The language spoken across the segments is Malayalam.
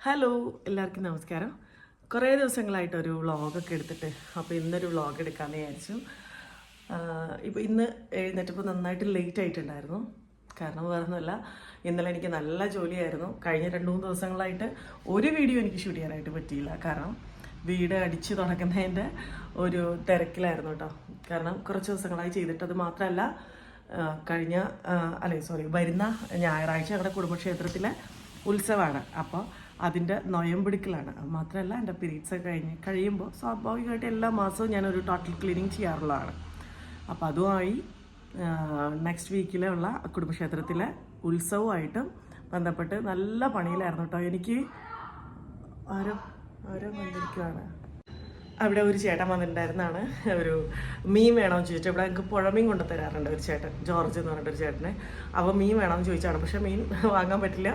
ഹലോ, എല്ലാവർക്കും നമസ്കാരം. കുറേ ദിവസങ്ങളായിട്ടൊരു വ്ളോഗൊക്കെ എടുത്തിട്ട് അപ്പോൾ ഇന്നൊരു വ്ളോഗ് എടുക്കാമെന്ന് വിചാരിച്ചു. ഇപ്പോൾ ഇന്ന് എഴുന്നേറ്റപ്പോൾ നന്നായിട്ട് ലേറ്റ് ആയിട്ടുണ്ടായിരുന്നു. കാരണം വേറൊന്നുമല്ല, ഇന്നലെ എനിക്ക് നല്ല ജോലിയായിരുന്നു. കഴിഞ്ഞ 2-3 ദിവസങ്ങളായിട്ട് ഒരു വീഡിയോ എനിക്ക് ഷൂട്ട് ചെയ്യാനായിട്ട് പറ്റിയില്ല. കാരണം വീട് അടിച്ച് തുടങ്ങുന്നതിൻ്റെ ഒരു തിരക്കിലായിരുന്നു കേട്ടോ. കാരണം കുറച്ച് ദിവസങ്ങളായി ചെയ്തിട്ട്, അത് മാത്രമല്ല വരുന്ന ഞായറാഴ്ച ഞങ്ങളുടെ കുടുംബക്ഷേത്രത്തിലെ ഉത്സവമാണ്. അപ്പോൾ അതിൻ്റെ നൊയമ്പെടുക്കലാണ്. അത് മാത്രമല്ല, എൻ്റെ പീരീഡ്സ് കഴിയുമ്പോൾ സ്വാഭാവികമായിട്ട് എല്ലാ മാസവും ഞാനൊരു ടോട്ടൽ ക്ലീനിങ് ചെയ്യാറുള്ളതാണ്. അപ്പോൾ അതുമായി നെക്സ്റ്റ് വീക്കിലുള്ള കുടുംബക്ഷേത്രത്തിലെ ഉത്സവമായിട്ട് ബന്ധപ്പെട്ട് നല്ല പണിയിലായിരുന്നു കേട്ടോ. എനിക്ക് ആരോ വന്നിരിക്കുകയാണ്. അവിടെ ഒരു ചേട്ടൻ വന്നിട്ടുണ്ടായിരുന്നാണ്. ഒരു മീൻ വേണമെന്ന് ചോദിച്ചാൽ, ഇവിടെ എനിക്ക് പുഴമീൻ കൊണ്ടു തരാറുണ്ട് ഒരു ചേട്ടൻ, ജോർജ് എന്ന് പറഞ്ഞിട്ടൊരു ചേട്ടനെ. അപ്പോൾ മീൻ വേണമെന്ന് ചോദിച്ചാണ്. പക്ഷേ മീൻ വാങ്ങാൻ പറ്റില്ല,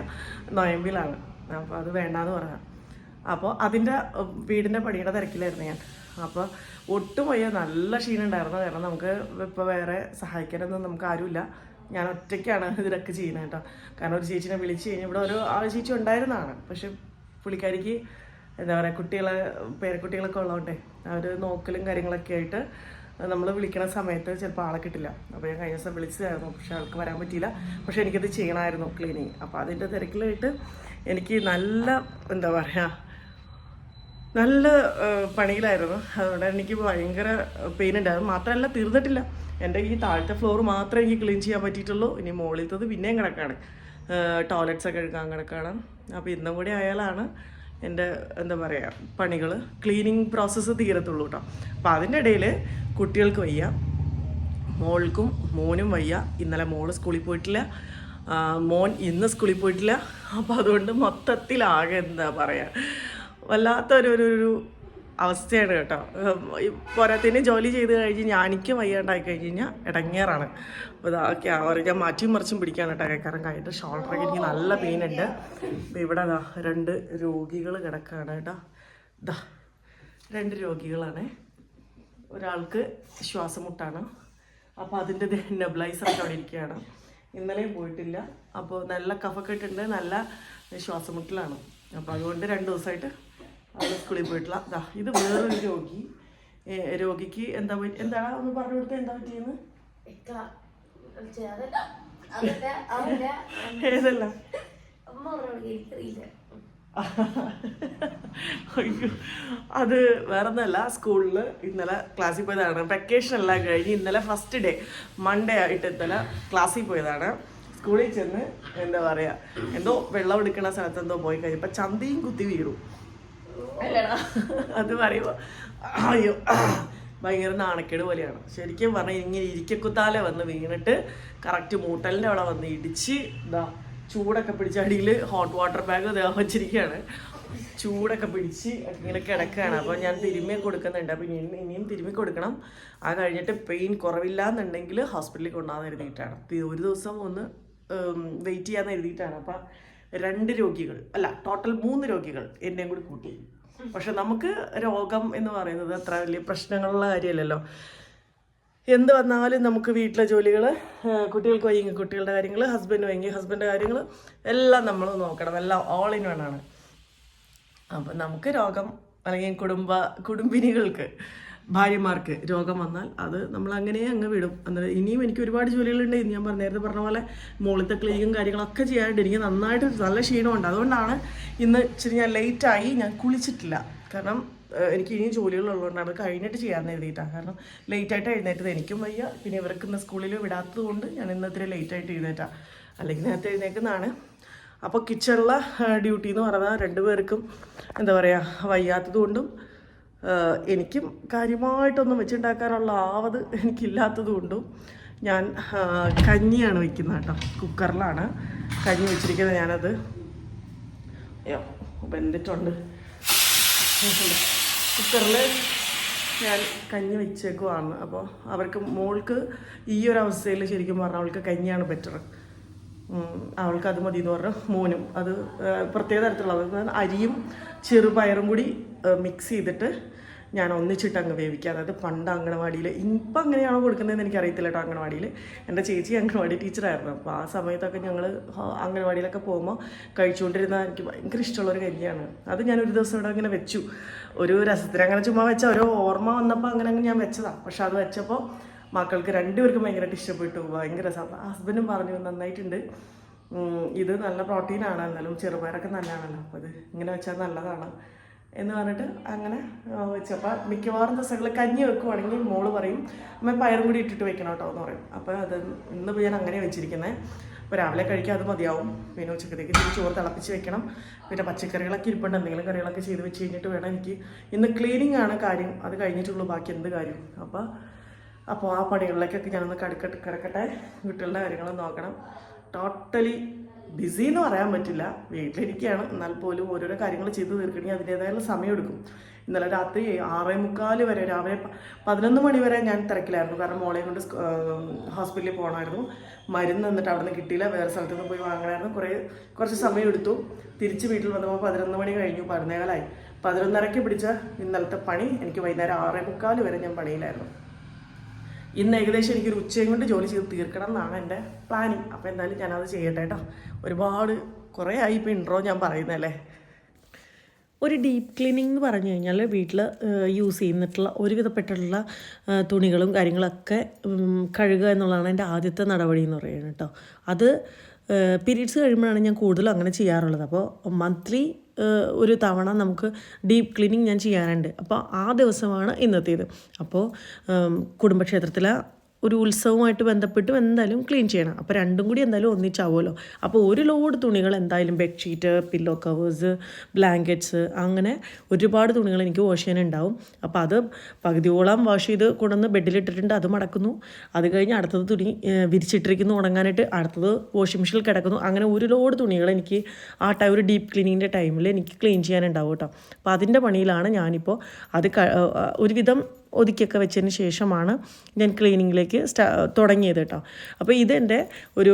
നൊയമ്പിലാണ്. അപ്പോൾ അത് വേണ്ടാന്ന് പറയാം. അപ്പോൾ അതിൻ്റെ വീടിൻ്റെ പണിയുടെ തിരക്കിലായിരുന്നു ഞാൻ. അപ്പോൾ ഒട്ടും വയ്യ, നല്ല ക്ഷീണമുണ്ടായിരുന്നു. കാരണം നമുക്ക് ഇപ്പോൾ വേറെ സഹായിക്കാനൊന്നും നമുക്ക് ആരുമില്ല. ഞാൻ ഒറ്റയ്ക്കാണ് ഇതിലൊക്കെ ചെയ്യുന്നത് കേട്ടോ. കാരണം ഒരു ചേച്ചിനെ വിളിച്ച് കഴിഞ്ഞാൽ ഇവിടെ ഒരു ചേച്ചി ഉണ്ടായിരുന്നതാണ്. പക്ഷെ പുള്ളിക്കാരിക്ക് എന്താ പറയുക, പേരക്കുട്ടികളൊക്കെ ഉള്ളതുകൊണ്ടേ അവർ നോക്കലും കാര്യങ്ങളൊക്കെ ആയിട്ട് നമ്മൾ വിളിക്കണ സമയത്ത് ചിലപ്പോൾ ആളെ കിട്ടില്ല. അപ്പോൾ ഞാൻ കഴിഞ്ഞ ദിവസം വിളിച്ചതായിരുന്നു, പക്ഷെ ആൾക്ക് വരാൻ പറ്റിയില്ല. പക്ഷെ എനിക്കത് ചെയ്യണമായിരുന്നു, ക്ലീനിങ്. അപ്പോൾ അതിൻ്റെ തിരക്കിലായിട്ട് എനിക്ക് നല്ല പണിയിലായിരുന്നു. അതുകൊണ്ട് എനിക്ക് ഭയങ്കര പെയിൻ ഉണ്ടായിരുന്നു. മാത്രമല്ല, തീർന്നിട്ടില്ല. എൻ്റെ ഈ താഴത്തെ ഫ്ലോർ മാത്രമേ എനിക്ക് ക്ലീൻ ചെയ്യാൻ പറ്റിയിട്ടുള്ളൂ. ഇനി മുകളിലത്തത് പിന്നെയും കിടക്കാണ്, ടോയ്ലറ്റ്സൊക്കെ കഴുകാൻ കിടക്കാണ്. അപ്പോൾ ഇന്നും കൂടി ആയാലാണ് എൻ്റെ പണികൾ, ക്ലീനിങ് പ്രോസസ്സ് തീരത്തുള്ളൂ കേട്ടോ. അപ്പോൾ അതിൻ്റെ ഇടയിൽ കുട്ടികൾക്ക് വയ്യ, മോൾക്കും മോനും വയ്യ. ഇന്നലെ മോള് സ്കൂളിൽ പോയിട്ടില്ല, മോൻ ഇന്ന് സ്കൂളിൽ പോയിട്ടില്ല. അപ്പോൾ അതുകൊണ്ട് മൊത്തത്തിലാകെ വല്ലാത്തൊരു അവസ്ഥയാണ് കേട്ടോ. പോരാത്തതിന് ജോലി ചെയ്ത് കഴിഞ്ഞ് എനിക്ക് വയ്യാണ്ടായി കഴിഞ്ഞ് കഴിഞ്ഞാൽ ഇടങ്ങേറാണ്. അപ്പോൾ ഇതൊക്കെ ഞാൻ മാറ്റിയും മറിച്ചും പിടിക്കാൻ കേട്ടോ. കാരണം കഴിഞ്ഞിട്ട് ഷോൾഡറൊക്കെ എനിക്ക് നല്ല പെയിൻ ഉണ്ട്. അപ്പോൾ ഇവിടെ 2 രോഗികൾ കിടക്കുകയാണ് കേട്ടോ. 2 രോഗികളാണ്. ഒരാൾക്ക് ശ്വാസമുട്ടാണ്. അപ്പോൾ അതിൻ്റെ നെബുലൈസറൊക്കെ അവിടെ ഇരിക്കുകയാണ്. ഇന്നലെയും പോയിട്ടില്ല. അപ്പോൾ നല്ല കഫക്കെട്ടുണ്ട്, നല്ല ശ്വാസമുട്ടലാണ്. അപ്പോൾ അതുകൊണ്ട് 2 ദിവസമായിട്ട് അവൾ സ്കൂളിൽ പോയിട്ടില്ല. ഇത് വേറൊരു രോഗിക്ക് എന്താണ് ഒന്ന് പറഞ്ഞു കൊടുത്തത്, എന്താ പറ്റിയെന്ന്? ഏതല്ല അയ്യോ, അത് വേറൊന്നുമല്ല. സ്കൂളിൽ ഇന്നലെ ക്ലാസ്സിൽ പോയതാണ്. വെക്കേഷൻ എല്ലാം കഴിഞ്ഞ് ഇന്നലെ ഫസ്റ്റ് ഡേ മൺഡേ ആയിട്ട് ഇന്നലെ ക്ലാസ്സിൽ പോയതാണ്. സ്കൂളിൽ ചെന്ന് എന്തോ വെള്ളം എടുക്കുന്ന സ്ഥലത്ത് എന്തോ പോയി കഴിഞ്ഞപ്പോൾ ചന്തയും കുത്തി വീണു. അത് പറയുമ്പോൾ അയ്യോ, ഭയങ്കര നാണക്കേട് പോലെയാണ്. ശരിക്കും പറഞ്ഞാൽ ഇങ്ങനെ ഇരിക്കക്കുത്താലെ വന്ന് വീണിട്ട് കറക്റ്റ് മൂട്ടലിൻ്റെ അവിടെ വന്ന് ഇടിച്ച് ചൂടൊക്കെ പിടിച്ച് അടിയിൽ ഹോട്ട് വാട്ടർ ബാഗ് വെച്ചിരിക്കുകയാണ്. ചൂടൊക്കെ പിടിച്ച് ഇങ്ങനെ കിടക്കുകയാണ്. അപ്പോൾ ഞാൻ തിരുമ്മി കൊടുക്കുന്നുണ്ട്. അപ്പോൾ ഇനിയും തിരുമ്മി കൊടുക്കണം. ആ കഴിഞ്ഞിട്ട് പെയിൻ കുറവില്ല എന്നുണ്ടെങ്കിൽ ഹോസ്പിറ്റലിൽ കൊണ്ടുപോകാൻ എഴുതിയിട്ടാണ്. ഒരു ദിവസം ഒന്ന് വെയിറ്റ് ചെയ്യാൻ എഴുതിയിട്ടാണ്. അപ്പം 2 രോഗികൾ അല്ല, ടോട്ടൽ 3 രോഗികൾ എന്നെയും കൂടി കൂട്ടി. പക്ഷെ നമുക്ക് രോഗം എന്ന് പറയുന്നത് അത്ര വലിയ പ്രശ്നങ്ങളുള്ള കാര്യമല്ലല്ലോ. എന്ത് വന്നാലും നമുക്ക് വീട്ടിലെ ജോലികൾ, കുട്ടികൾക്ക് വയ്യെങ്കിൽ കുട്ടികളുടെ കാര്യങ്ങൾ, ഹസ്ബൻഡ് വയ്യെങ്കിൽ ഹസ്ബൻഡിൻ്റെ കാര്യങ്ങൾ എല്ലാം നമ്മൾ നോക്കണം. എല്ലാം ഓൾ ഇൻ വൺ ആണ്. അപ്പം നമുക്ക് രോഗം അല്ലെങ്കിൽ കുടുംബിനികൾക്ക്, ഭാര്യമാർക്ക് രോഗം വന്നാൽ അത് നമ്മൾ അങ്ങനെ അങ്ങ് വിടും. അന്നേരം ഇനിയും എനിക്ക് ഒരുപാട് ജോലികളുണ്ട്. ഇന്ന് ഞാൻ നേരത്തെ പറഞ്ഞ പോലെ മുകളിലത്തെ ക്ലീനിങ്ങും കാര്യങ്ങളൊക്കെ ചെയ്യാനായിട്ട് എനിക്ക് നന്നായിട്ട് നല്ല ക്ഷീണമുണ്ട്. അതുകൊണ്ടാണ് ഇന്ന് ഇച്ചിരി ഞാൻ ലേറ്റായി. ഞാൻ കുളിച്ചിട്ടില്ല. കാരണം എനിക്ക് ഇനിയും ജോലികളുള്ളതുകൊണ്ടാണ് കഴിഞ്ഞിട്ട് ചെയ്യാമെന്ന് എഴുതിയിട്ടാണ്. കാരണം ലേറ്റായിട്ട് എഴുന്നേറ്റത് എനിക്കും വയ്യ. പിന്നെ ഇവർക്ക് ഇന്ന് സ്കൂളിൽ വിടാത്തത് കൊണ്ട് ഞാൻ ഇന്ന് ഇത്തിരി ലേറ്റായിട്ട് എഴുന്നേറ്റാണ്. അല്ലെങ്കിൽ നേരത്തെ എഴുന്നേക്കുന്നതാണ്. അപ്പോൾ കിച്ചണിലെ ഡ്യൂട്ടി എന്ന് പറഞ്ഞാൽ 2 പേർക്കും വയ്യാത്തത് കൊണ്ടും എനിക്കും കാര്യമായിട്ടൊന്നും വെച്ചുണ്ടാക്കാനുള്ള ആവത് എനിക്കില്ലാത്തത് കൊണ്ടും ഞാൻ കഞ്ഞിയാണ് വയ്ക്കുന്നത് കേട്ടോ. കുക്കറിലാണ് കഞ്ഞി വെച്ചിരിക്കുന്നത്. ഞാനത് വെന്തിട്ടുണ്ട്. കുക്കറിൽ ഞാൻ കഞ്ഞി വെച്ചേക്കുവാണ്. അപ്പോൾ അവർക്ക് മോൾക്ക് ഈ ഒരു അവസ്ഥയിൽ ശരിക്കും പറഞ്ഞാൽ അവൾക്ക് കഞ്ഞിയാണ് ബെറ്റർ. അവൾക്ക് അത് മതി എന്ന് പറഞ്ഞു. മോനും അത് പ്രത്യേക തരത്തിലുള്ള അരിയും ചെറുപയറും കൂടി മിക്സ് ചെയ്തിട്ട് ഞാൻ ഒന്നിച്ചിട്ട് അങ്ങ് വേവിക്കുക. അതായത് പണ്ട് അംഗനവാടിയിൽ, ഇപ്പം അങ്ങനെയാണോ കൊടുക്കുന്നതെന്ന് എനിക്കറിയത്തില്ല കേട്ടോ. അംഗനവാടിയിൽ എൻ്റെ ചേച്ചി അംഗനവാടി ടീച്ചറായിരുന്നു. അപ്പോൾ ആ സമയത്തൊക്കെ ഞങ്ങൾ അംഗനവാടിയിലൊക്കെ പോകുമ്പോൾ കഴിച്ചുകൊണ്ടിരുന്ന എനിക്ക് ഭയങ്കര ഇഷ്ടമുള്ളൊരു കഞ്ഞിയാണ്. അത് ഞാനൊരു ദിവസം ഇവിടെ അങ്ങനെ വെച്ചു, ഒരു രസത്തിന് അങ്ങനെ ചുമ്മാ വെച്ച ഓരോ ഓർമ്മ വന്നപ്പോൾ അങ്ങനെ ഞാൻ വെച്ചതാണ്. പക്ഷെ അത് വെച്ചപ്പോൾ മക്കൾക്ക് രണ്ടുപേർക്കും ഭയങ്കരമായിട്ട് ഇഷ്ടപ്പെട്ടു, ഭയങ്കര രസം. അപ്പോൾ ഹസ്ബൻഡും പറഞ്ഞു നന്നായിട്ടുണ്ട്, ഇത് നല്ല പ്രോട്ടീനാണ്, എന്നാലും ചെറുപയറൊക്കെ നല്ലതാണല്ലോ, അപ്പോൾ ഇത് ഇങ്ങനെ വെച്ചാൽ നല്ലതാണ് എന്ന് പറഞ്ഞിട്ട് അങ്ങനെ വെച്ചപ്പോൾ മിക്കവാറും ദിവസങ്ങൾ കഞ്ഞി വെക്കുവാണെങ്കിൽ മോള് പറയും അമ്മ പയറും കൂടി ഇട്ടിട്ട് വെക്കണം കേട്ടോ എന്ന് പറയും. അപ്പോൾ അത് ഇന്നിപ്പോൾ ഞാൻ അങ്ങനെ വെച്ചിരിക്കുന്നത്. അപ്പോൾ രാവിലെ കഴിക്കാൻ അത് മതിയാവും. പിന്നെ ഉച്ചക്കത്തേക്ക് ചോറ് തിളപ്പിച്ച് വെക്കണം. പിന്നെ പച്ചക്കറികളൊക്കെ ഇരിപ്പുണ്ട്, എന്തെങ്കിലും കറികളൊക്കെ ചെയ്ത് വെച്ച് കഴിഞ്ഞിട്ട് വേണം എനിക്ക്. ഇന്ന് ക്ലീനിങ് ആണ് കാര്യം, അത് കഴിഞ്ഞിട്ടുള്ളൂ ബാക്കി എന്ത് കാര്യം. അപ്പോൾ ആ പണികളിലേക്കൊക്കെ ഞാനൊന്ന് കിടക്കട്ടെ. കുട്ടികളുടെ കാര്യങ്ങൾ നോക്കണം. ടോട്ടലി ബിസി എന്ന് പറയാൻ പറ്റില്ല, വീട്ടിലിരിക്കുകയാണ്. എന്നാൽ പോലും ഓരോരോ കാര്യങ്ങൾ ചെയ്ത് തീർക്കണമെങ്കിൽ അതിൻ്റേതായുള്ള സമയമെടുക്കും. ഇന്നലെ രാത്രി 6:45 വരെ, രാവിലെ 11 മണി വരെ ഞാൻ തിരക്കിലായിരുന്നു. കാരണം മോളെ കൊണ്ട് ഹോസ്പിറ്റലിൽ പോകണമായിരുന്നു. മരുന്ന് എന്നിട്ട് അവിടെ നിന്ന് കിട്ടിയില്ല, വേറെ സ്ഥലത്ത് നിന്ന് പോയി വാങ്ങണമായിരുന്നു. കുറച്ച് സമയം എടുത്തു. തിരിച്ച് വീട്ടിൽ വന്നപ്പോൾ 11 മണി കഴിഞ്ഞു, 11:15. 11:30 പിടിച്ച ഇന്നലത്തെ പണി എനിക്ക് വൈകുന്നേരം 6:45 വരെ ഞാൻ പണിയിലായിരുന്നു. ഇന്ന് ഏകദേശം എനിക്കൊരു ഉച്ചയും കൊണ്ട് ജോലി ചെയ്ത് തീർക്കണം എന്നാണ് എൻ്റെ പ്ലാനിങ്. അപ്പോൾ എന്തായാലും ഞാനത് ചെയ്യട്ടെ കേട്ടോ. കുറേ ആയി ഇപ്പോൾ ഇൻട്രോ ഞാൻ പറയുന്നതല്ലേ. ഒരു ഡീപ്പ് ക്ലീനിങ് എന്ന് പറഞ്ഞു കഴിഞ്ഞാൽ വീട്ടിൽ യൂസ് ചെയ്യുന്നിട്ടുള്ള ഒരുവിധപ്പെട്ടുള്ള തുണികളും കാര്യങ്ങളൊക്കെ കഴുകുക എന്നുള്ളതാണ് എൻ്റെ ആദ്യത്തെ നടപടി എന്ന് പറയുന്നത് കേട്ടോ. അത് പീരീഡ്സ് കഴിയുമ്പോഴാണ് ഞാൻ കൂടുതലും അങ്ങനെ ചെയ്യാറുള്ളത്. അപ്പോൾ മന്ത്ലി ഒരു തവണ നമുക്ക് ഡീപ്പ് ക്ലീനിങ് ഞാൻ ചെയ്യാറുണ്ട്. അപ്പോൾ ആ ദിവസമാണ് ഇന്നത്തേത്. അപ്പോൾ കുടുംബക്ഷേത്രത്തിലെ ഒരു ഉത്സവമായിട്ട് ബന്ധപ്പെട്ടും എന്തായാലും ക്ലീൻ ചെയ്യണം. അപ്പോൾ രണ്ടും കൂടി എന്തായാലും ഒന്നിച്ചാവുമല്ലോ. അപ്പോൾ ഒരു ലോഡ് തുണികൾ എന്തായാലും ബെഡ്ഷീറ്റ്, പില്ലോ കവേഴ്സ്, ബ്ലാങ്കറ്റ്സ്, അങ്ങനെ ഒരുപാട് തുണികൾ എനിക്ക് വാഷ് ചെയ്യാനുണ്ടാവും. അപ്പോൾ അത് പകുതിയോളം വാഷ് ചെയ്ത് കൊണ്ടുവന്ന് ബെഡിലിട്ടിട്ടുണ്ട്, അത് മടക്കുന്നു. അത് കഴിഞ്ഞ് അടുത്തത് തുണി വിരിച്ചിട്ടിരിക്കുന്നു ഉണങ്ങാനായിട്ട്, അടുത്തത് വാഷിംഗ് മെഷീനിൽ കിടക്കുന്നു. അങ്ങനെ ഒരു ലോഡ് തുണികൾ എനിക്ക് ആ ഒരു ഡീപ്പ് ക്ലീനിങ്ങിൻ്റെ ടൈമിൽ എനിക്ക് ക്ലീൻ ചെയ്യാനുണ്ടാവും കേട്ടോ. അപ്പോൾ അതിൻ്റെ പണിയിലാണ് ഞാനിപ്പോൾ. അത് ഒരുവിധം ഒതുക്കിയൊക്കെ വെച്ചതിന് ശേഷമാണ് ഞാൻ ക്ലീനിങ്ങിലേക്ക് തുടങ്ങിയത് കേട്ടോ. അപ്പോൾ ഇതെൻ്റെ ഒരു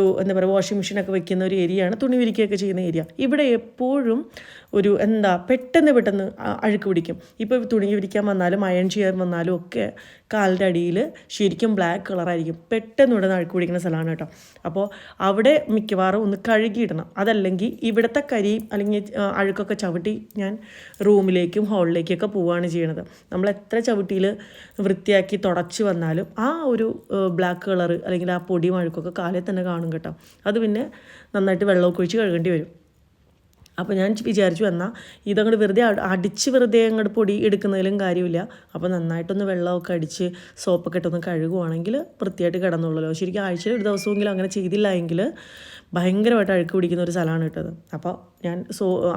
വാഷിംഗ് മെഷീനൊക്കെ വെക്കുന്ന ഒരു ഏരിയയാണ്, തുണി വിരിക്കുകയൊക്കെ ചെയ്യുന്ന ഏരിയ. ഇവിടെ എപ്പോഴും പെട്ടെന്ന് അഴുക്ക് പിടിക്കും. ഇപ്പോൾ തുണി വിരിക്കാൻ വന്നാലും അയൺ ചെയ്യാൻ വന്നാലും ഒക്കെ കാലിൻ്റെ അടിയിൽ ശരിക്കും ബ്ലാക്ക് കളറായിരിക്കും. പെട്ടെന്ന് ഇവിടെ നിന്ന് അഴുക്ക് പിടിക്കുന്ന സ്ഥലമാണ് കേട്ടോ. അപ്പോൾ അവിടെ മിക്കവാറും ഒന്ന് കഴുകിയിടണം. അതല്ലെങ്കിൽ ഇവിടുത്തെ കരിയും അല്ലെങ്കിൽ അഴുക്കൊക്കെ ചവിട്ടി ഞാൻ റൂമിലേക്കും ഹാളിലേക്കൊക്കെ പോവുകയാണ് ചെയ്യണത്. നമ്മൾ എത്ര ചവിട്ടിയിൽ വൃത്തിയാക്കി തുടച്ച് വന്നാലും ആ ഒരു ബ്ലാക്ക് കളർ അല്ലെങ്കിൽ ആ പൊടിയും അഴുക്കൊക്കെ കാലിൽ തന്നെ കാണും കേട്ടോ. അത് പിന്നെ നന്നായിട്ട് വെള്ളമൊക്കെ ഒഴിച്ച് കഴുകേണ്ടി വരും. അപ്പോൾ ഞാൻ വിചാരിച്ചു ഇതങ്ങോട്ട് വെറുതെ അങ്ങോട്ട് പൊടി എടുക്കുന്നതിലും കാര്യമില്ല. അപ്പോൾ നന്നായിട്ടൊന്ന് വെള്ളമൊക്കെ അടിച്ച് സോപ്പൊക്കെ ഇട്ടൊന്ന് കഴുകുവാണെങ്കിൽ വൃത്തിയായിട്ട് കിടന്നുള്ളല്ലോ. ശരിക്കും ആഴ്ചയിൽ ഒരു ദിവസമെങ്കിലും അങ്ങനെ ചെയ്തില്ല എങ്കിൽ ഭയങ്കരമായിട്ട് അഴുക്ക് പിടിക്കുന്ന ഒരു സ്ഥലമാണ് കിട്ടത്. അപ്പോൾ ഞാൻ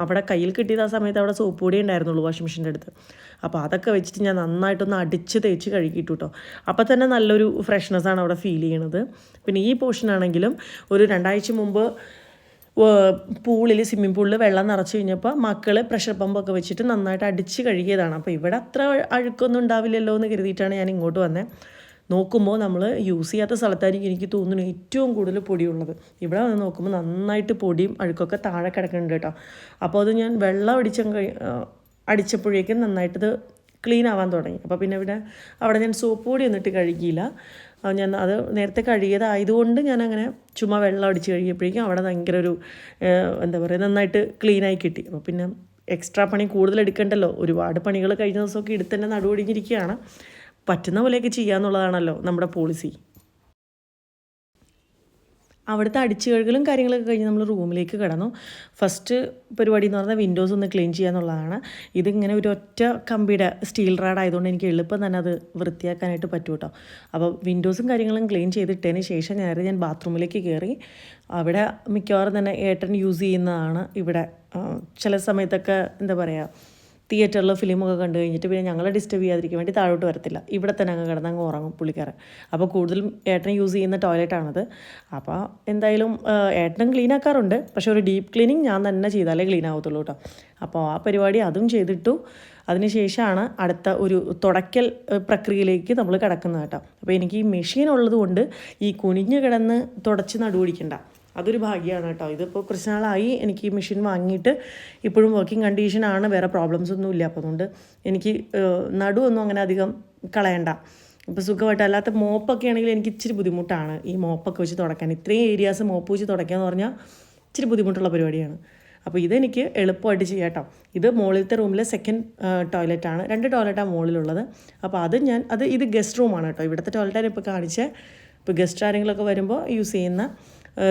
അവിടെ കയ്യിൽ കിട്ടിയത് ആ സമയത്ത് അവിടെ സോപ്പ് പൊടി ഉണ്ടായിരുന്നുള്ളൂ വാഷിംഗ് മെഷീൻ്റെ അടുത്ത്. അപ്പോൾ അതൊക്കെ വെച്ചിട്ട് ഞാൻ നന്നായിട്ടൊന്ന് അടിച്ച് തേച്ച് കഴുകിയിട്ടു കേട്ടോ. അപ്പോൾ തന്നെ നല്ലൊരു ഫ്രഷ്നെസ്സാണ് അവിടെ ഫീൽ ചെയ്യണത്. പിന്നെ ഈ പോർഷനാണെങ്കിലും ഒരു 2 ആഴ്ച മുമ്പ് സ്വിമ്മിംഗ് പൂളിൽ വെള്ളം നിറച്ച് കഴിഞ്ഞപ്പോൾ മക്കൾ പ്രഷർ പമ്പൊക്കെ വെച്ചിട്ട് നന്നായിട്ട് അടിച്ച് കഴുകിയതാണ്. അപ്പോൾ ഇവിടെ അത്ര അഴുക്കൊന്നും ഉണ്ടാവില്ലല്ലോ എന്ന് കരുതിയിട്ടാണ് ഞാൻ ഇങ്ങോട്ട് വന്നത്. നോക്കുമ്പോൾ നമ്മൾ യൂസ് ചെയ്യാത്ത സ്ഥലത്തായിരിക്കും എനിക്ക് തോന്നുന്നു ഏറ്റവും കൂടുതൽ പൊടിയുള്ളത്. ഇവിടെ വന്ന് നോക്കുമ്പോൾ നന്നായിട്ട് പൊടിയും അഴുക്കൊക്കെ താഴെ കിടക്കുന്നുണ്ട് കേട്ടോ. അപ്പോൾ അത് ഞാൻ വെള്ളം അടിച്ചപ്പോഴേക്കും നന്നായിട്ടത് ക്ലീൻ ആവാൻ തുടങ്ങി. അപ്പോൾ പിന്നെ അവിടെ ഞാൻ സോപ്പ് പൊടി ഒന്നിട്ട് കഴുകിയില്ല. ഞാൻ അത് നേരത്തെ കഴുകിയതായതുകൊണ്ട് ഞാനങ്ങനെ ചുമ്മാ വെള്ളം അടിച്ച് കഴുകിയപ്പോഴേക്കും അവിടെ ഭയങ്കര ഒരു നന്നായിട്ട് ക്ലീനായി കിട്ടി. അപ്പോൾ പിന്നെ എക്സ്ട്രാ പണി കൂടുതൽ എടുക്കണ്ടല്ലോ. ഒരുപാട് പണികൾ കഴിഞ്ഞ ദിവസമൊക്കെ എടുത്ത് തന്നെ നടുവൊടിഞ്ഞിരിക്കുകയാണ്. പറ്റുന്ന പോലെയൊക്കെ ചെയ്യാന്നുള്ളതാണല്ലോ നമ്മുടെ പോളിസി. അവിടുത്തെ അടിച്ചു കഴുകലും കാര്യങ്ങളൊക്കെ കഴിഞ്ഞ് നമ്മൾ റൂമിലേക്ക് കിടന്നു. ഫസ്റ്റ് പരിപാടി എന്ന് പറഞ്ഞാൽ വിൻഡോസ് ഒന്ന് ക്ലീൻ ചെയ്യുക എന്നുള്ളതാണ്. ഇതിങ്ങനെ ഒരു ഒറ്റ കമ്പിയുടെ സ്റ്റീൽ റാഡ് ആയതുകൊണ്ട് എനിക്ക് എളുപ്പം തന്നെ അത് വൃത്തിയാക്കാനായിട്ട് പറ്റും കേട്ടോ. അപ്പോൾ വിൻഡോസും കാര്യങ്ങളും ക്ലീൻ ചെയ്തിട്ടതിന് ശേഷം ഞാൻ ബാത്റൂമിലേക്ക് കയറി. അവിടെ മിക്കവാറും തന്നെ ഏട്ടൻ യൂസ് ചെയ്യുന്നതാണ്. ഇവിടെ ചില സമയത്തൊക്കെ തിയേറ്ററിൽ ഫിലിമൊക്കെ കണ്ടു കഴിഞ്ഞിട്ട് പിന്നെ ഞങ്ങളെ ഡിസ്റ്റർബ് ചെയ്യാതിരിക്കാൻ വേണ്ടി താഴോട്ട് വരത്തില്ല. ഇവിടെ തന്നെ അങ്ങ് ഉറങ്ങും പുള്ളിക്കാരൻ. അപ്പോൾ കൂടുതലും ഏട്ടൻ യൂസ് ചെയ്യുന്ന ടോയ്ലറ്റാണത്. അപ്പോൾ എന്തായാലും ഏട്ടനും ക്ലീൻ ആക്കാറുണ്ട്. പക്ഷേ ഒരു ഡീപ്പ് ക്ലീനിങ് ഞാൻ തന്നെ ചെയ്താലേ ക്ലീൻ ആവത്തുള്ളൂ കേട്ടോ. അപ്പോൾ ആ പരിപാടി അതും ചെയ്തിട്ടു. അതിനുശേഷമാണ് അടുത്ത ഒരു തുടയ്ക്കൽ പ്രക്രിയയിലേക്ക് നമ്മൾ കിടക്കുന്നത് കേട്ടോ. അപ്പോൾ എനിക്ക് ഈ മെഷീൻ ഉള്ളത് കൊണ്ട് ഈ കുനിഞ്ഞ് കിടന്ന് തുടച്ച് നടുപിടിക്കണ്ട. അതൊരു ഭാഗ്യമാണ് കേട്ടോ. ഇതിപ്പോൾ കുറച്ച് നാളായി എനിക്ക് ഈ മെഷീൻ വാങ്ങിയിട്ട്, ഇപ്പോഴും വർക്കിംഗ് കണ്ടീഷനാണ്, വേറെ പ്രോബ്ലംസ് ഒന്നും ഇല്ല. അപ്പോൾ അതുകൊണ്ട് എനിക്ക് നടുവൊന്നും അങ്ങനെ അധികം കളയണ്ട. ഇപ്പോൾ സുഖമായിട്ട്. അല്ലാത്ത മോപ്പൊക്കെ ആണെങ്കിൽ എനിക്ക് ഇച്ചിരി ബുദ്ധിമുട്ടാണ് ഈ മോപ്പൊക്കെ വെച്ച് തുടയ്ക്കാൻ. ഇത്രയും ഏരിയാസ് മോപ്പ് വെച്ച് തുടയ്ക്കുക എന്ന് പറഞ്ഞാൽ ഇച്ചിരി ബുദ്ധിമുട്ടുള്ള പരിപാടിയാണ്. അപ്പോൾ ഇതെനിക്ക് എളുപ്പമായിട്ട് ചെയ്യാം കേട്ടോ. ഇത് മുകളിലത്തെ റൂമിലെ സെക്കൻഡ് ടോയ്ലറ്റാണ്. 2 ടോയ്ലറ്റാണ് മുകളിലുള്ളത്. അപ്പോൾ ഇത് ഗസ്റ്റ് റൂമാണ് കേട്ടോ. ഇവിടുത്തെ ടോയ്ലറ്റാണ് ഇപ്പോൾ കാണിച്ചത്. ഇപ്പോൾ ഗസ്റ്റ് ആരെങ്കിലുമൊക്കെ വരുമ്പോൾ യൂസ് ചെയ്യുന്ന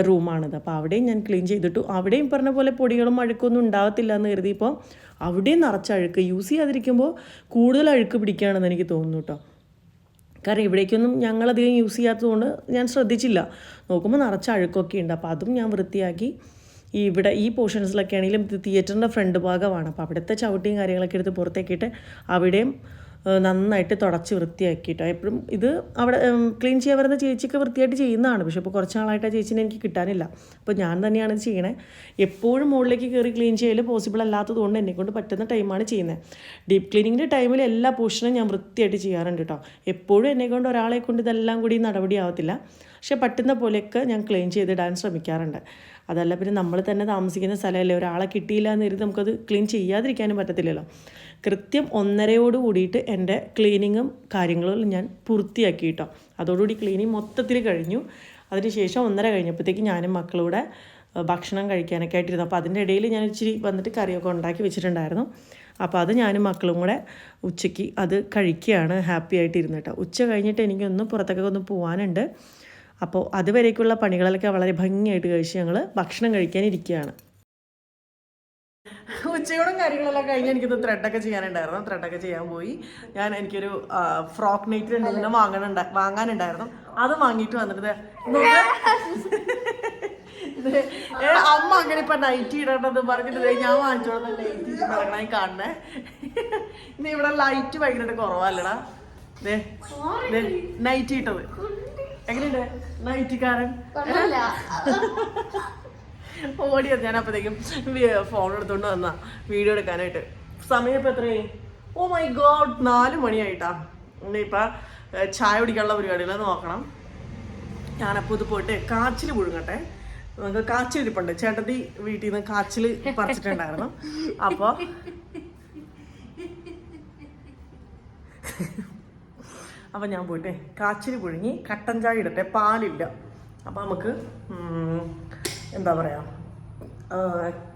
റൂമാണിത്. അപ്പോൾ അവിടെയും ഞാൻ ക്ലീൻ ചെയ്തിട്ടു. അവിടെയും പറഞ്ഞ പോലെ പൊടികളും അഴുക്കൊന്നും ഉണ്ടാകത്തില്ല എന്ന് കരുതിയപ്പോൾ അവിടെയും നിറച്ച അഴുക്ക്. യൂസ് ചെയ്യാതിരിക്കുമ്പോൾ കൂടുതൽ അഴുക്ക് പിടിക്കുകയാണെന്ന് എനിക്ക് തോന്നുന്നു കേട്ടോ. കാരണം ഇവിടേക്കൊന്നും ഞങ്ങളധികം യൂസ് ചെയ്യാത്തതുകൊണ്ട് ഞാൻ ശ്രദ്ധിച്ചില്ല. നോക്കുമ്പോൾ നിറച്ച അഴുക്കൊക്കെ ഉണ്ട്. അപ്പോൾ അതും ഞാൻ വൃത്തിയാക്കി. ഇവിടെ ഈ പോർഷൻസിലൊക്കെ ആണെങ്കിലും ഇത് തിയേറ്ററിൻ്റെ ഫ്രണ്ട് ഭാഗമാണ്. അപ്പോൾ അവിടുത്തെ ചവിട്ടിയും കാര്യങ്ങളൊക്കെ എടുത്ത് പുറത്തേക്കിട്ട് അവിടെയും നന്നായിട്ട് തുടച്ച് വൃത്തിയാക്കിയിട്ടോ. എപ്പോഴും ഇത് അവിടെ ക്ലീൻ ചെയ്യാൻ വരുന്ന ചേച്ചിയൊക്കെ വൃത്തിയായിട്ട് ചെയ്യുന്നതാണ്. പക്ഷേ ഇപ്പോൾ കുറച്ച് നാളായിട്ട് ആ ചേച്ചിനെ എനിക്ക് കിട്ടാനില്ല. അപ്പോൾ ഞാൻ തന്നെയാണ് ഇത് ചെയ്യണേ. എപ്പോഴും മുകളിലേക്ക് കയറി ക്ലീൻ ചെയ്യൽ പോസിബിൾ അല്ലാത്തതുകൊണ്ട് എന്നെക്കൊണ്ട് പറ്റുന്ന ടൈമാണ് ചെയ്യുന്നത്. ഡീപ്പ് ക്ലീനിങ്ങിൻ്റെ ടൈമിൽ എല്ലാ പോർഷനും ഞാൻ വൃത്തിയായിട്ട് ചെയ്യാറുണ്ട് കേട്ടോ. എപ്പോഴും എന്നെക്കൊണ്ട് ഒരാളെ കൊണ്ട് ഇതെല്ലാം കൂടി നടപടിയാവത്തില്ല. പക്ഷേ പറ്റുന്ന പോലെയൊക്കെ ഞാൻ ക്ലീൻ ചെയ്തിടാൻ ശ്രമിക്കാറുണ്ട്. അതല്ല പിന്നെ നമ്മൾ തന്നെ താമസിക്കുന്ന സ്ഥലമല്ലേ, ഒരാളെ കിട്ടിയില്ല എന്ന് കരുതി നമുക്കത് ക്ലീൻ ചെയ്യാതിരിക്കാനും പറ്റത്തില്ലല്ലോ. കൃത്യം 1:30 കൂടിയിട്ട് എൻ്റെ ക്ലീനിങ്ങും കാര്യങ്ങളും ഞാൻ പൂർത്തിയാക്കി കേട്ടോ. അതോടുകൂടി ക്ലീനിങ് മൊത്തത്തിൽ കഴിഞ്ഞു. അതിനുശേഷം 1:30 കഴിഞ്ഞപ്പോഴത്തേക്ക് ഞാനും മക്കളൂടെ ഭക്ഷണം കഴിക്കാനൊക്കെ ആയിട്ടിരുന്നു. അപ്പോൾ അതിൻ്റെ ഇടയിൽ ഞാൻ ഇച്ചിരി വന്നിട്ട് കറിയൊക്കെ ഉണ്ടാക്കി വെച്ചിട്ടുണ്ടായിരുന്നു. അപ്പോൾ അത് ഞാനും മക്കളും കൂടെ ഉച്ചയ്ക്ക് അത് കഴിക്കുകയാണ്, ഹാപ്പി ആയിട്ടിരുന്നു കേട്ടോ. ഉച്ച കഴിഞ്ഞിട്ട് എനിക്കൊന്ന് പുറത്തൊക്കെ ഒന്ന് പോകാനുണ്ട്. അപ്പോൾ അതുവരേക്കുള്ള പണികളൊക്കെ വളരെ ഭംഗിയായിട്ട് കഴിച്ച് ഞങ്ങൾ ഭക്ഷണം കഴിക്കാനിരിക്കുകയാണ്. ഉച്ചയോടും കാര്യങ്ങളെല്ലാം കഴിഞ്ഞ് എനിക്കിത് ത്രെഡൊക്കെ ചെയ്യാനുണ്ടായിരുന്നു. ത്രെഡൊക്കെ ചെയ്യാൻ പോയി. എനിക്കൊരു ഫ്രോക്ക് നൈറ്റ് വാങ്ങാനുണ്ടായിരുന്നു. അത് വാങ്ങിയിട്ട് വന്നിട്ട് അമ്മ അങ്ങനെ ഇപ്പം നൈറ്റ് ഇടേണ്ടത് പറഞ്ഞിട്ട് ഞാൻ വാങ്ങിച്ചോളാം നൈറ്റ് നടക്കണേ കാണണേ. ഇനി ഇവിടെ ലൈറ്റ് ഭയങ്കരമായിട്ട് കുറവല്ലടാ. നൈറ്റ് ഇട്ടത് എങ്ങനെയുണ്ട് നൈറ്റിക്കാരൻ? ഓടിയത് ഞാൻ അപ്പോഴത്തേക്കും ഫോൺ എടുത്തോണ്ട് വന്നാ വീഡിയോ എടുക്കാനായിട്ട്. സമയം ഇപ്പം എത്രയായി? ഓ മൈ ഗോഡ്, 4 മണിയായിട്ടാ. ഇനിയിപ്പം ചായ കുടിക്കാനുള്ള പരിപാടികൾ നോക്കണം. ഞാനപ്പോൾ ഇത് പോയിട്ട് കാച്ചിൽ പുഴുങ്ങട്ടെ. നമുക്ക് കാച്ചിൽ ഇരിപ്പുണ്ട്. ചേട്ടത്തി വീട്ടിൽ നിന്ന് കാച്ചിൽ പറിച്ചിട്ടുണ്ടായിരുന്നു. അപ്പോൾ ഞാൻ പോയിട്ട് കാച്ചിൽ പുഴുങ്ങി കട്ടൻ ചായ ഇടട്ടെ. പാലില്ല. അപ്പോൾ നമുക്ക് എന്താ പറയുക,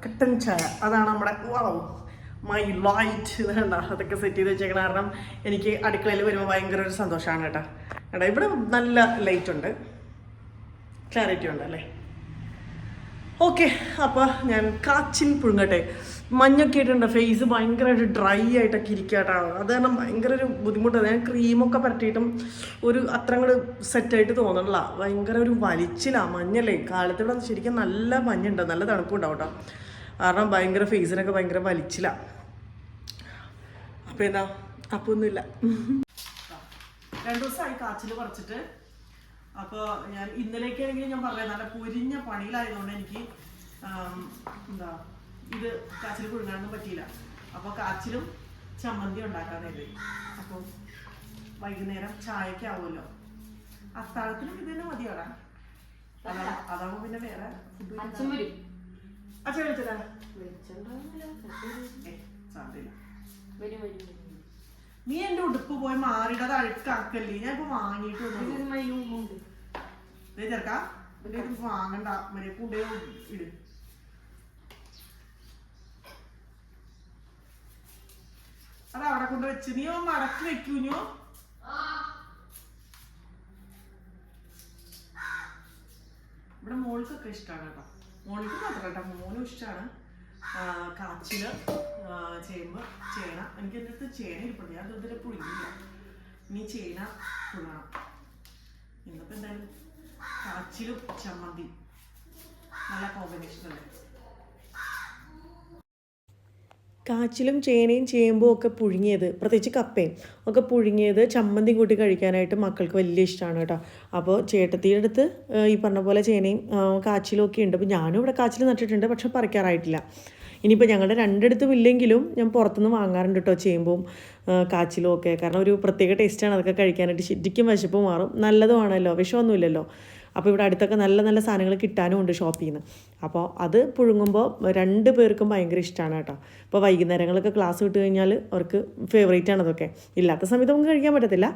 കട്ടൻ ചായ, അതാണ് നമ്മുടെ മൈ ലൈറ്റ്. ഇതുണ്ട അതൊക്കെ സെറ്റ് ചെയ്ത് വെച്ചേക്കണം. കാരണം എനിക്ക് അടുക്കളയിൽ വരുമ്പോൾ ഭയങ്കര ഒരു സന്തോഷമാണ് കേട്ടോ. ഇവിടെ നല്ല ലൈറ്റ് ഉണ്ട്, ക്ലാരിറ്റി ഉണ്ട് അല്ലേ. ഓക്കെ, അപ്പോൾ ഞാൻ കാച്ചിൽ പുഴുങ്ങട്ടെ. മഞ്ഞൊക്കെ ഇട്ടുണ്ട്, ഫേസ് ഭയങ്കരമായിട്ട് ഡ്രൈ ആയിട്ടൊക്കെ ഇരിക്കട്ടോ. അത് കാരണം ഭയങ്കര ഒരു ബുദ്ധിമുട്ടാണ്. ഞാൻ ക്രീമൊക്കെ പരട്ടിയിട്ടും ഒരു അത്ര അങ്ങോട്ട് സെറ്റായിട്ട് തോന്നണില്ല. ഭയങ്കര ഒരു വലിച്ചിലാണ്. മഞ്ഞല്ലേ, കാലത്ത് ഇവിടെ ശരിക്കും നല്ല മഞ്ഞുണ്ട്, നല്ല തണുപ്പുണ്ടാവും കേട്ടോ. കാരണം ഭയങ്കര ഫേസിനൊക്കെ ഭയങ്കര വലിച്ചില്ല. അപ്പോൾ എന്താ, അപ്പോൾ ഒന്നുമില്ല. 2 ദിവസമായി കാച്ചിൽ പറിച്ചിട്ട്. അപ്പോൾ ഞാൻ ഇന്നലേക്കാണെങ്കിൽ ഞാൻ പറയാം, നല്ല പൊരിഞ്ഞ പണിയിലായതുകൊണ്ട് എനിക്ക് എന്താ ഇത് കാച്ചിൽ പുഴുങ്ങാനൊന്നും പറ്റിയില്ല. അപ്പോൾ കാച്ചിലും ചമ്മന്തി ഉണ്ടാക്കാനായിട്ട്. അപ്പോൾ വൈകുന്നേരം ചായക്ക് ആവുമല്ലോ. അത്താഴത്തിനും ഇത് തന്നെ മതിയോടാ. അതാവുമ്പോൾ പിന്നെ വേറെ ഫുഡ് അച്ഛൻ വിളിച്ചതാ സാധ്യത. നീ എൻ്റെ ഉടുപ്പ് പോയി മാറിയിട്ട് അത് അഴുക്കാക്കല്ലേ. ഞാൻ ഇപ്പൊ വാങ്ങിയിട്ട് ചേർക്കാ വാങ്ങണ്ട, മറ്റേ കൂടെ ഇട്. അത് അവിടെ കൊണ്ട് വെച്ച് നീ മടക്കി വെക്കൂഞ്ഞോ. ഇവിടെ മോൾക്കൊക്കെ ഇഷ്ടമാണ് കേട്ടോ. മോൾക്ക് മാത്രം കേട്ടോ, മോനും ഇഷ്ടമാണ് കാച്ചില്, ചേമ്പ്, ചേന. എനിക്ക് എൻ്റെ അടുത്ത് ചേന ഇരിപ്പുണ്ട്, ഞാൻ ഇതുവരെ പുഴുങ്ങില്ല. ഇനി ചേന പുഴുങ്ങണം. ഇന്നിപ്പോൾ എന്തായാലും കാച്ചിലും ചമ്മന്തി നല്ല കോമ്പിനേഷൻ അല്ലേ. കാച്ചിലും ചേനയും ചേമ്പും ഒക്കെ പുഴുങ്ങിയത്, പ്രത്യേകിച്ച് കപ്പയും ഒക്കെ പുഴുങ്ങിയത് ചമ്മന്തി കൂട്ടി കഴിക്കാനായിട്ട് മക്കൾക്ക് വലിയ ഇഷ്ടമാണ് കേട്ടോ. അപ്പോൾ ചേട്ടത്തിയുടെ അടുത്ത് ഈ പറഞ്ഞ പോലെ ചേനയും കാച്ചിലും ഒക്കെ ഉണ്ട്. അപ്പോൾ ഞാനും ഇവിടെ കാച്ചിൽ നട്ടിട്ടുണ്ട്, പക്ഷെ പറിക്കാറായിട്ടില്ല. ഇനിയിപ്പോൾ ഞങ്ങളുടെ 2 ഇല്ലെങ്കിലും ഞാൻ പുറത്തുനിന്ന് വാങ്ങാറുണ്ട് കേട്ടോ ചേമ്പും കാച്ചിലും ഒക്കെ. കാരണം ഒരു പ്രത്യേക ടേസ്റ്റാണ് അതൊക്കെ കഴിക്കാനായിട്ട്. ശരിക്കും വിശപ്പ് മാറും, നല്ലതുമാണല്ലോ, വിഷമൊന്നുമില്ലല്ലോ. അപ്പോൾ ഇവിടെ അടുത്തൊക്കെ നല്ല നല്ല സാധനങ്ങൾ കിട്ടാനും ഉണ്ട് ഷോപ്പിൽ നിന്ന്. അപ്പോൾ അത് പുഴുങ്ങുമ്പോൾ 2 പേർക്കും ഭയങ്കര ഇഷ്ടമാണ് കേട്ടോ. ഇപ്പോൾ വൈകുന്നേരങ്ങളൊക്കെ ക്ലാസ് വിട്ട് കഴിഞ്ഞാൽ അവർക്ക് ഫേവറേറ്റ് ആണ് അതൊക്കെ. ഇല്ലാത്ത സമയത്ത് നമുക്ക് കഴിക്കാൻ പറ്റത്തില്ല,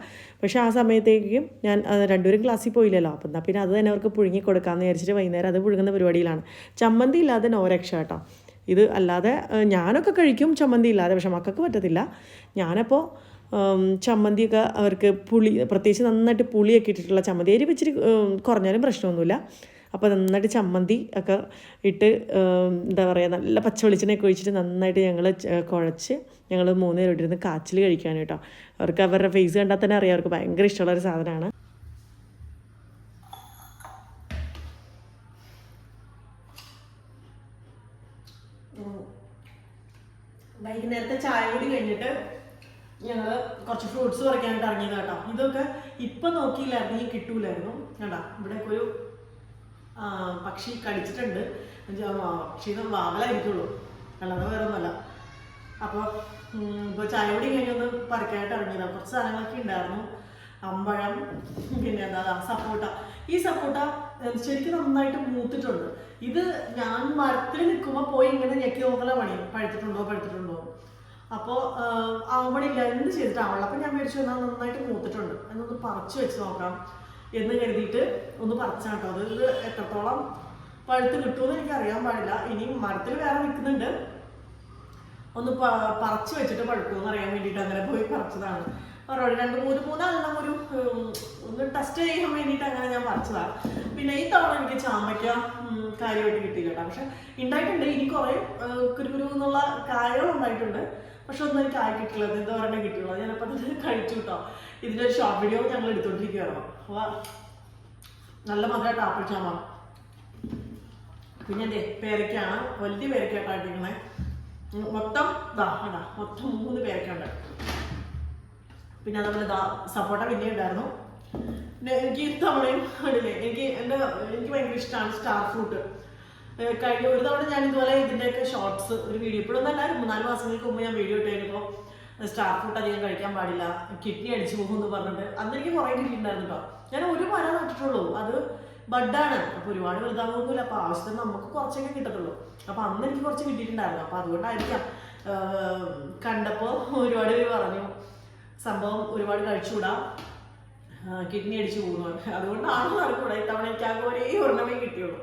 പക്ഷേ ആ സമയത്തേക്കും ഞാൻ 2 പേരും ക്ലാസ്സിൽ പോയില്ലല്ലോ, അപ്പം എന്നാൽ പിന്നെ അത് തന്നെ അവർക്ക് പുഴുങ്ങി കൊടുക്കാമെന്ന് വിചാരിച്ചിട്ട് വൈകുന്നേരം അത് പുഴുങ്ങുന്ന പരിപാടിയിലാണ്. ചമ്മന്തി ഇല്ലാതെ നോ രക്ഷ കേട്ടോ. ഇത് അല്ലാതെ ഞാനൊക്കെ കഴിക്കും ചമ്മന്തി ഇല്ലാതെ, പക്ഷെ മക്കൾക്ക് പറ്റത്തില്ല. ഞാനപ്പോൾ ചമ്മന്തിയൊക്കെ അവർക്ക് പ്രത്യേകിച്ച് നന്നായിട്ട് പുളിയൊക്കെ ഇട്ടിട്ടുള്ള ചമ്മന്തി, എരിവ് ഇച്ചിരി കുറഞ്ഞാലും പ്രശ്നമൊന്നുമില്ല. അപ്പോൾ നന്നായിട്ട് ചമ്മന്തി ഒക്കെ ഇട്ട് എന്താ പറയുക, നല്ല പച്ച വെളിച്ചെണ്ണയൊക്കെ ഒഴിച്ചിട്ട് നന്നായിട്ട് ഞങ്ങൾ കുഴച്ച് ഞങ്ങൾ 3 പേരും ഇട്ടിരുന്ന് കാച്ചിൽ കഴിക്കാൻ കേട്ടോ. അവർക്ക് അവരുടെ ഫേസ് കണ്ടാൽ തന്നെ അറിയാം അവർക്ക് ഭയങ്കര ഇഷ്ടമുള്ളൊരു സാധനമാണ്. വൈകുന്നേരത്തെ ചായ കൂടി കഴിഞ്ഞിട്ട് ഞങ്ങൾ കുറച്ച് ഫ്രൂട്ട്സ് പറിക്കാനായിട്ട് ഇറങ്ങിയത് കേട്ടോ. ഇതൊക്കെ ഇപ്പം നോക്കിയില്ലായിരുന്നു, ഈ കിട്ടൂലായിരുന്നു കേട്ടോ. ഇവിടെയൊക്കെ ഒരു പക്ഷി കടിച്ചിട്ടുണ്ട്. പക്ഷി വാവലായിരിക്കുള്ളൂ, അല്ലാതെ വേറെ ഒന്നുമല്ല. അപ്പോൾ ഇപ്പോൾ ചായ കൂടി കഴിഞ്ഞൊന്ന് പറിക്കാനായിട്ട് ഇറങ്ങിയതാണ്. കുറച്ച് സാധനങ്ങളൊക്കെ ഉണ്ടായിരുന്നു. അമ്പഴം, പിന്നെ എന്താ സപ്പോട്ട. ഈ സപ്പോട്ട ശരിക്കും നന്നായിട്ട് മൂത്തിട്ടുണ്ട്. ഇത് ഞാൻ മരത്തിൽ നിൽക്കുമ്പോൾ പോയി ഇങ്ങനെ ഞെക്കി നോക്കല പണി, പഴുത്തിട്ടുണ്ടോ. അപ്പോൾ അവിടെ ഇല്ല, എന്ത് ചെയ്തിട്ടാവണം. അപ്പം ഞാൻ മേടിച്ചു വന്നാൽ നന്നായിട്ട് മൂത്തിട്ടുണ്ട്, എന്നൊന്ന് പറിച്ച് വെച്ച് നോക്കാം എന്ന് കരുതിയിട്ട് ഒന്ന് പറിച്ചാൽ കേട്ടോ. അത് ഇത് എത്രത്തോളം പഴുത്ത് കിട്ടുമെന്ന് എനിക്ക് അറിയാൻ പാടില്ല. ഇനി മരത്തിൽ വേറെ നിൽക്കുന്നുണ്ട്, ഒന്ന് പറിച്ച് വെച്ചിട്ട് പഴുക്കുമെന്ന് അറിയാൻ വേണ്ടിയിട്ട് അങ്ങനെ പോയി പറിച്ചതാണ്. പറഞ്ഞോളൂ, 2-3 ഒന്ന് ടെസ്റ്റ് ചെയ്യാൻ വേണ്ടിയിട്ട് അങ്ങനെ ഞാൻ പറിച്ചതാണ്. പിന്നെ ഈ തവണ എനിക്ക് ചാമ്പയ്ക്ക കാര്യമായിട്ട് കിട്ടിയില്ല കേട്ടോ. പക്ഷെ ഉണ്ടായിട്ടുണ്ട്, ഇനി കുറേ കുരു എന്നുള്ള കായകൾ ഉണ്ടായിട്ടുണ്ട്. പക്ഷെ ഒന്നും എനിക്ക് ആയി കിട്ടില്ല, എന്താ പറയുക കിട്ടിയുള്ളൂ. ഞാനപ്പോൾ അത് കഴിച്ചു കേട്ടോ. ഇതിൻ്റെ ഒരു ഷോർട്ട് വീഡിയോ ഞങ്ങൾ എടുത്തോണ്ടിരിക്കുകയായിരുന്നു. അപ്പോൾ നല്ല മധുരമായിട്ട് ആപ്പിൾ ചാമ്പ. പിന്നെ എൻ്റെ പേരയ്ക്കാണ്, വലിയ പേരയ്ക്കായിട്ടായിട്ടിരിക്കണേ. മൊത്തം മൊത്തം 3 പേരയ്ക്കുണ്ട്. പിന്നെ അതുപോലെ സപ്പോട്ട പിന്നെ ഉണ്ടായിരുന്നു. പിന്നെ എനിക്ക് ഇത്തവണയും കണ്ടില്ലേ, എനിക്ക് ഭയങ്കര ഇഷ്ടമാണ് സ്റ്റാർ ഫ്രൂട്ട്. കഴിഞ്ഞ ഒരു തവണ ഞാൻ ഇതുപോലെ ഇതിൻ്റെയൊക്കെ ഷോർട്സ് ഒരു വീഡിയോ, ഇപ്പോഴൊന്നും അല്ല, 3-4 മാസങ്ങൾക്ക് മുമ്പ് ഞാൻ വീഡിയോ ഇട്ട് കഴിഞ്ഞപ്പോൾ സ്റ്റാർ ഫ്രൂട്ട് അധികം കഴിക്കാൻ പാടില്ല, കിഡ്നി അടിച്ചു പോകുമെന്ന് പറഞ്ഞിട്ട് അന്ന് എനിക്ക് കുറേ കിട്ടിയിട്ടുണ്ടായിരുന്നു കേട്ടോ. ഞാൻ ഒരു മരം നട്ടിട്ടുള്ളൂ, അത് ബഡാണ്. അപ്പോൾ ഒരുപാട് വലുതാകുമൊന്നുമില്ല, അപ്പോൾ ആവശ്യത്തിന് നമുക്ക് കുറച്ചൊക്കെ കിട്ടത്തുള്ളൂ. അപ്പോൾ അന്ന് എനിക്ക് കുറച്ച് കിട്ടിയിട്ടുണ്ടായിരുന്നു. അപ്പോൾ അതുകൊണ്ടായിരിക്കാം കണ്ടപ്പോൾ ഒരുപാട് പേര് പറഞ്ഞു സംഭവം ഒരുപാട് കഴിച്ചുകൂടാ, കിഡ്നി അടിച്ചു പോകുന്നു. അതുകൊണ്ടാണ് നടക്കൂടാ. ഇത്തവണ എനിക്ക് ആകെ ഒരേ ഒരെണ്ണമേ കിട്ടിയുള്ളൂ.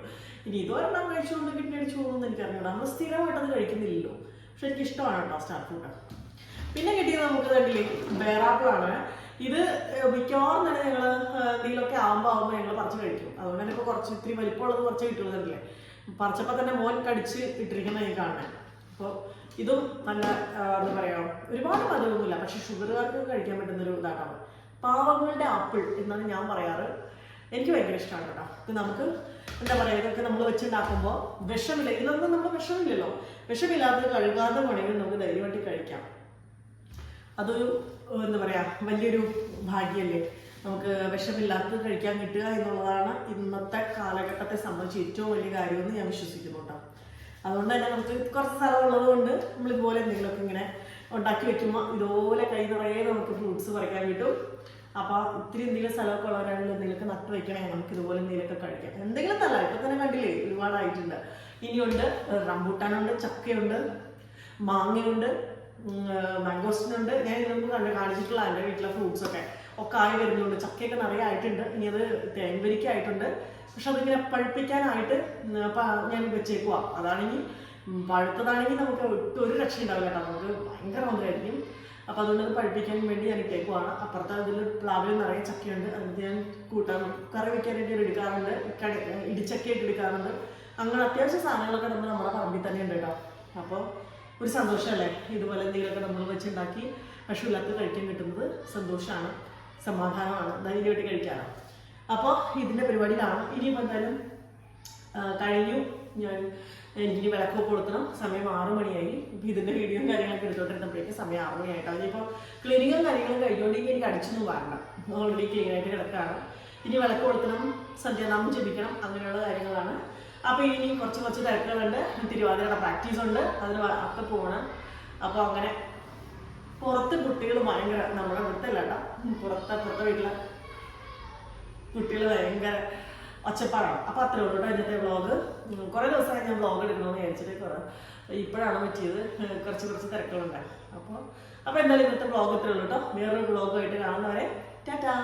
ഇനി ഇതൊരെണ്ണം കഴിച്ചുകൊണ്ട് കിഡ്നി അടിച്ചു പോകുമെന്ന് എനിക്കറിഞ്ഞൂടാ. നമ്മൾ സ്ഥിരമായിട്ടത് കഴിക്കുന്നില്ലല്ലോ. പക്ഷെ എനിക്ക് ഇഷ്ടമാണ് കേട്ടോ സ്റ്റാർ ഫ്രൂട്ട്. പിന്നെ കിട്ടിയത് നമുക്ക് കണ്ടില്ലേ, ബേറാപ്പിളാണ്. ഇത് മിക്കവാറും തന്നെ ഞങ്ങൾ എന്തെങ്കിലുമൊക്കെ ആകുമ്പോൾ ഞങ്ങൾ പറിച്ച് കഴിക്കും. അതുകൊണ്ട് തന്നെ ഇപ്പോൾ കുറച്ച് ഇത്തിരി വലിപ്പമുള്ളത് കുറച്ച് കിട്ടുന്നതല്ലേ. പറിച്ചപ്പോൾ തന്നെ മോൻ കടിച്ച് ഇട്ടിരിക്കുന്ന ഈ കാണുന്നത്. അപ്പോൾ ഇതും നല്ല എന്താ പറയുക, ഒരുപാട് മധുരമൊന്നുമില്ല, പക്ഷെ ഷുഗറുകാർക്ക് കഴിക്കാൻ പറ്റുന്നൊരു ഇതായിട്ടാണ്. പാവങ്ങളുടെ ആപ്പിൾ എന്നാണ് ഞാൻ പറയാറ്. എനിക്ക് ഭയങ്കര ഇഷ്ടമാണ് കേട്ടോ. ഇത് നമുക്ക് എന്താ പറയുക, ഇതൊക്കെ നമ്മൾ വെച്ചുണ്ടാക്കുമ്പോൾ വിഷമില്ല. ഇതിലൊന്നും നമ്മൾ വിഷമില്ലല്ലോ. വിഷമില്ലാതെ കഴുകാതെ വേണമെങ്കിൽ നമുക്ക് ധൈര്യമായിട്ട് കഴിക്കാം. അതൊരു എന്താ പറയുക, വലിയൊരു ഭാഗ്യമല്ലേ. നമുക്ക് വിഷമില്ലാത്തത് കഴിക്കാൻ കിട്ടുക എന്നുള്ളതാണ് ഇന്നത്തെ കാലഘട്ടത്തെ സംബന്ധിച്ച് ഏറ്റവും വലിയ കാര്യമെന്ന് ഞാൻ വിശ്വസിക്കുന്നു കേട്ടോ. അതുകൊണ്ട് തന്നെ നമുക്ക് കുറച്ച് സ്ഥലമുള്ളത് കൊണ്ട് നമ്മളിതുപോലെ എന്തെങ്കിലുമൊക്കെ ഇങ്ങനെ ഉണ്ടാക്കി വെക്കുമ്പോൾ ഇതുപോലെ കൈ നിറയെ നമുക്ക് ഫ്രൂട്ട്സ് പറിക്കാൻ കിട്ടും. അപ്പോൾ ഇത്തിരി എന്തെങ്കിലും സ്ഥലമൊക്കെ ഉള്ളവരാണെങ്കിൽ എന്തെങ്കിലുമൊക്കെ നട്ട് വയ്ക്കണേ, നമുക്ക് ഇതുപോലെ എന്തെങ്കിലുമൊക്കെ കഴിക്കാം. എന്തെങ്കിലും നല്ല ഇപ്പം തന്നെ കണ്ടില്ലേ, ഒരുപാടായിട്ടുണ്ട്. ഇനിയുണ്ട് റംബൂട്ടാനുണ്ട്, ചക്കയുണ്ട്, മാങ്ങയുണ്ട്, മാംഗോസ്റ്റിനുണ്ട്. ഞാൻ ഇതിനൊന്നും കാണിച്ചിട്ടുള്ള എൻ്റെ വീട്ടിലെ ഫ്രൂട്ട്സൊക്കെ ആയി വരുന്നുണ്ട്. ചക്കയൊക്കെ നിറയെ ആയിട്ടുണ്ട്. ഇനി അത് തേൻവരിക്കായിട്ടുണ്ട്. പക്ഷെ അതിങ്ങനെ പഴുപ്പിക്കാനായിട്ട് ഞാൻ വെച്ചേക്കുക. അതാണെങ്കിൽ പഴുത്തതാണെങ്കിൽ നമുക്ക് ഒരു രക്ഷ ഉണ്ടാവില്ല കേട്ടോ. നമുക്ക് ഭയങ്കര മധുരമായിരിക്കും. അപ്പോൾ അതുകൊണ്ട് അത് പഴുപ്പിക്കാൻ വേണ്ടി ഞാൻ ഇട്ടേക്കുവാണ്. അപ്പുറത്തെ അതിൽ പ്ലാവിൽ നിറയെ ചക്കയുണ്ട്. അതിന് ഞാൻ കൂട്ടാൻ കറി വയ്ക്കാനായിട്ട് ഞാൻ എടുക്കാറുണ്ട്. ഇടിച്ചക്കയായിട്ട് എടുക്കാറുണ്ട്. അങ്ങനെ അത്യാവശ്യം സാധനങ്ങളൊക്കെ നമ്മുടെ പറമ്പിൽ തന്നെ ഉണ്ട് കേട്ടോ. അപ്പോൾ ഒരു സന്തോഷമല്ലേ, ഇതുപോലെ എന്തെങ്കിലുമൊക്കെ നമ്മൾ വെച്ചുണ്ടാക്കി വിഷമില്ലാത്ത കഴിക്കാൻ കിട്ടുന്നത് സന്തോഷമാണ്, സമാധാനമാണ്, ധൈര്യമായിട്ട് കഴിക്കാനോ. അപ്പോൾ ഇതിൻ്റെ പരിപാടിയിലാണ്. ഇനിയിപ്പോൾ എന്തായാലും കഴിഞ്ഞു. എനിക്കിനി വിളക്കൊക്കെ കൊടുക്കണം. സമയം 6 മണിയായി. ഇപ്പോൾ ഇതിൻ്റെ വീഡിയോയും കാര്യങ്ങളൊക്കെ എടുത്തോണ്ടിരുന്നപ്പോഴേക്കും സമയം 6 മണിയായിട്ടാണ്. ഇനിയിപ്പോൾ ക്ലീനിങ്ങും കാര്യങ്ങളും കഴിഞ്ഞുകൊണ്ടെങ്കിൽ എനിക്ക് അടിച്ചൊന്നും വരണം. ഓൾറെഡി ക്ലീനായിട്ട് കിടക്കുകയാണ്. ഇനി വിളക്ക് കൊടുക്കണം, സന്ധ്യാനാമം ജപിക്കണം, അങ്ങനെയുള്ള കാര്യങ്ങളാണ്. അപ്പോൾ ഇനി കുറച്ച് തിരക്കുകളുണ്ട്. തിരുവാതിരയുടെ പ്രാക്ടീസ് ഉണ്ട്, അതിന് ഒക്കെ പോകണം. അപ്പോൾ അങ്ങനെ പുറത്ത് കുട്ടികൾ ഭയങ്കര, നമ്മുടെ ഇവിടുത്തെ അല്ല കേട്ടോ, പുറത്തെ വീട്ടിലെ കുട്ടികൾ ഭയങ്കര ഒച്ചപ്പാടാണ്. അപ്പോൾ അത്രേ ഉള്ളൂ കേട്ടോ ഇന്നത്തെ വ്ളോഗ്. കുറേ ദിവസമായി ഞാൻ വ്ളോഗ് എടുക്കണമെന്ന് വിചാരിച്ചിട്ട് ഇപ്പോഴാണ് പറ്റിയത്. കുറച്ച് തിരക്കുകളുണ്ടായി. അപ്പോൾ എന്തായാലും ഇന്നത്തെ വ്ളോഗ് ഇത്രേ ഉള്ളൂ കേട്ടോ. വേറൊരു വ്ളോഗായിട്ട് കാണുന്നവരെ ടാറ്റാ.